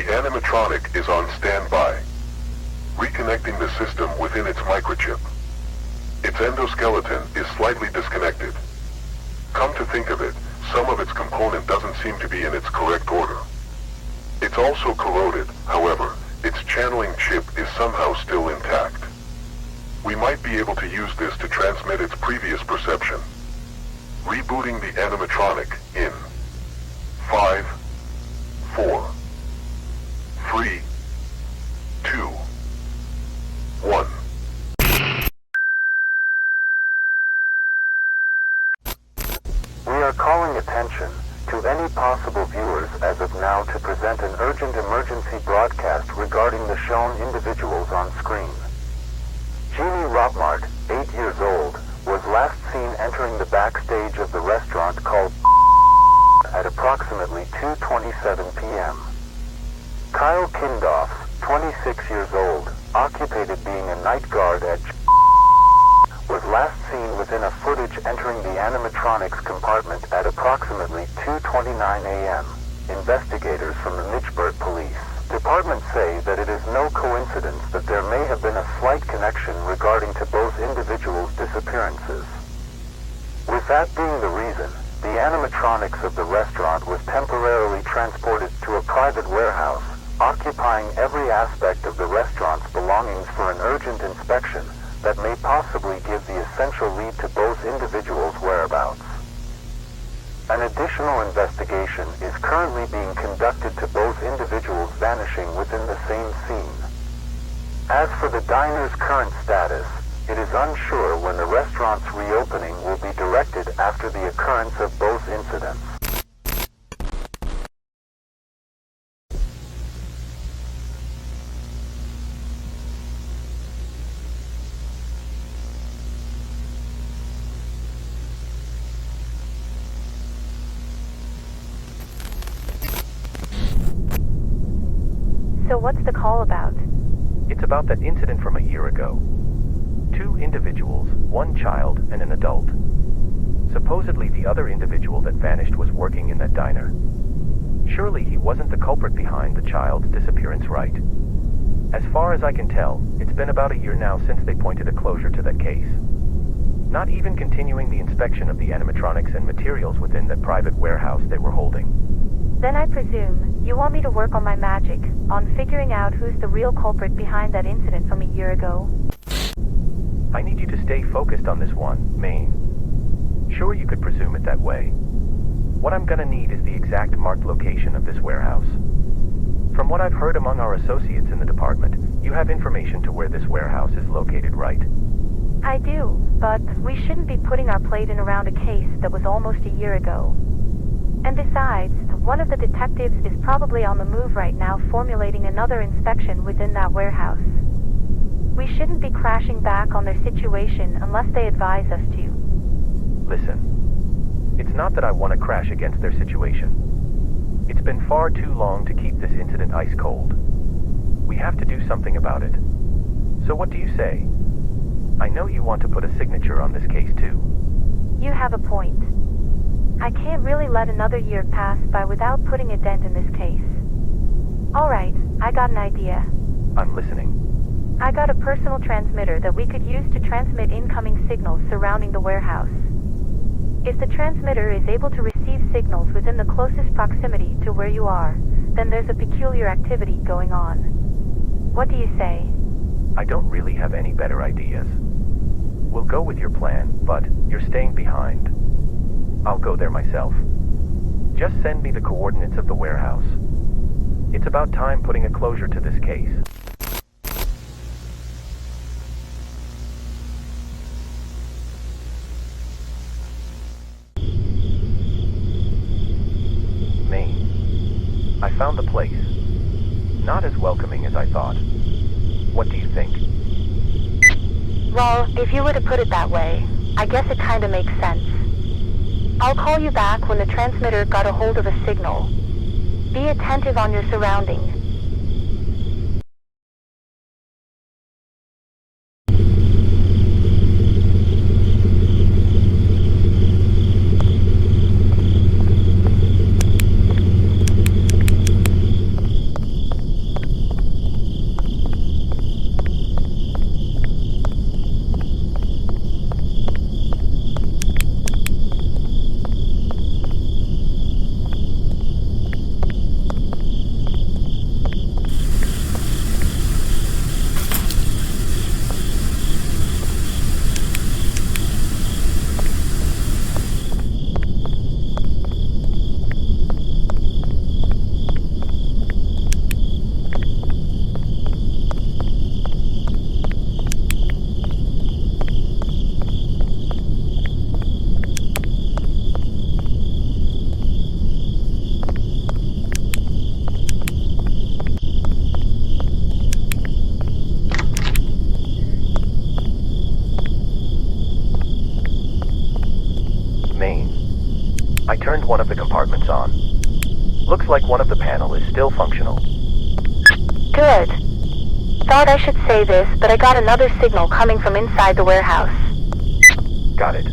animatronic is on standby, reconnecting the system within its microchip. Its endoskeleton is slightly disconnected. Come to think of it, some of its component doesn't seem to be in its correct order. It's also corroded, however, its channeling chip is somehow still intact. We might be able to use this to transmit its previous perception. Rebooting the animatronic in 5, 4, 3, 2, 1. We are calling attention to any possible viewers as of now to present an urgent emergency broadcast regarding the shown individuals on screen. Jeannie Rotmart, 8 years old, was last seen entering the backstage of the restaurant called at approximately 2:27 p.m. Kyle Kindoff, 26 years old, occupied being a night guard at was last seen within a footage entering the animatronics compartment at approximately 2:29 a.m. Investigators from the Mitchburg Police Department say that it is no coincidence that there may have been a slight connection regarding to both individuals' disappearances. With that being the reason, the animatronics of the restaurant was temporarily transported to a private warehouse, occupying every aspect of the restaurant's belongings for an urgent inspection that may possibly give the essential lead to both individuals' whereabouts. An additional investigation is currently being conducted to both individuals vanishing within the same scene. As for the diner's current status, it is unsure when the restaurant's reopening will be directed after the occurrence of both incidents. So what's the call about? It's about that incident from a year ago. 2 individuals, 1 child and an adult. Supposedly the other individual that vanished was working in that diner. Surely he wasn't the culprit behind the child's disappearance, right? As far as I can tell, it's been about a year now since they pointed a closure to that case. Not even continuing the inspection of the animatronics and materials within that private warehouse they were holding. Then I presume you want me to work on my magic, on figuring out who's the real culprit behind that incident from a year ago. I need you to stay focused on this one, Maine. Sure, you could presume it that way. What I'm gonna need is the exact marked location of this warehouse. From what I've heard among our associates in the department, you have information to where this warehouse is located, right? I do, but we shouldn't be putting our plate in around a case that was almost a year ago. And besides, one of the detectives is probably on the move right now formulating another inspection within that warehouse. We shouldn't be crashing back on their situation unless they advise us to. Listen, it's not that I want to crash against their situation. It's been far too long to keep this incident ice cold. We have to do something about it. So what do you say? I know you want to put a signature on this case too. You have a point. I can't really let another year pass by without putting a dent in this case. Alright, I got an idea. I'm listening. I got a personal transmitter that we could use to transmit incoming signals surrounding the warehouse. If the transmitter is able to receive signals within the closest proximity to where you are, then there's a peculiar activity going on. What do you say? I don't really have any better ideas. We'll go with your plan, but you're staying behind. I'll go there myself. Just send me the coordinates of the warehouse. It's about time putting a closure to this case. Maine. I found the place. Not as welcoming as I thought. What do you think? Well, if you were to put it that way, I guess it kinda makes sense. I'll call you back when the transmitter got a hold of a signal. Be attentive on your surroundings. I turned one of the compartments on. Looks like one of the panel is still functional. Good. Thought I should say this, but I got another signal coming from inside the warehouse. Got it.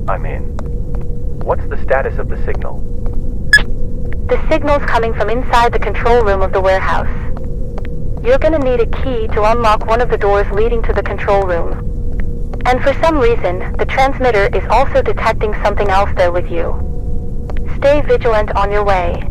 I'm in. What's the status of the signal? The signal's coming from inside the control room of the warehouse. You're gonna need a key to unlock one of the doors leading to the control room. And for some reason, the transmitter is also detecting something else there with you. Stay vigilant on your way.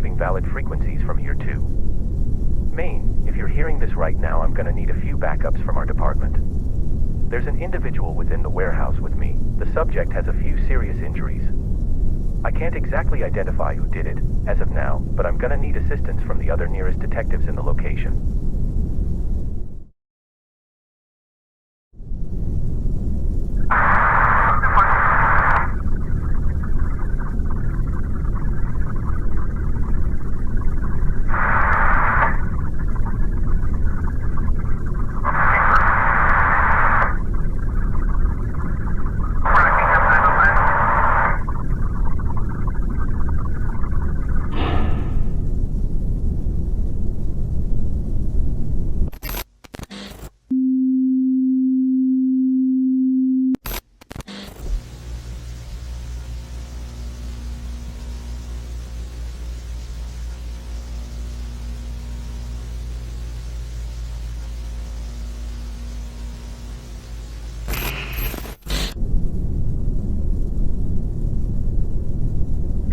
receiving valid frequencies from here too. Maine, if you're hearing this right now, I'm gonna need a few backups from our department. There's an individual within the warehouse with me. The subject has a few serious injuries. I can't exactly identify who did it, as of now, but I'm gonna need assistance from the other nearest detectives in the location.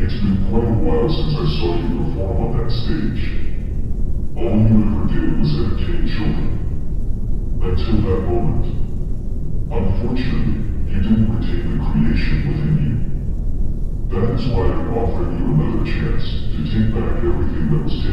It's been quite a while since I saw you perform on that stage. All you ever did was entertain children. Until that moment. Unfortunately, you didn't retain the creation within you. That is why I'm offering you another chance to take back everything that was taken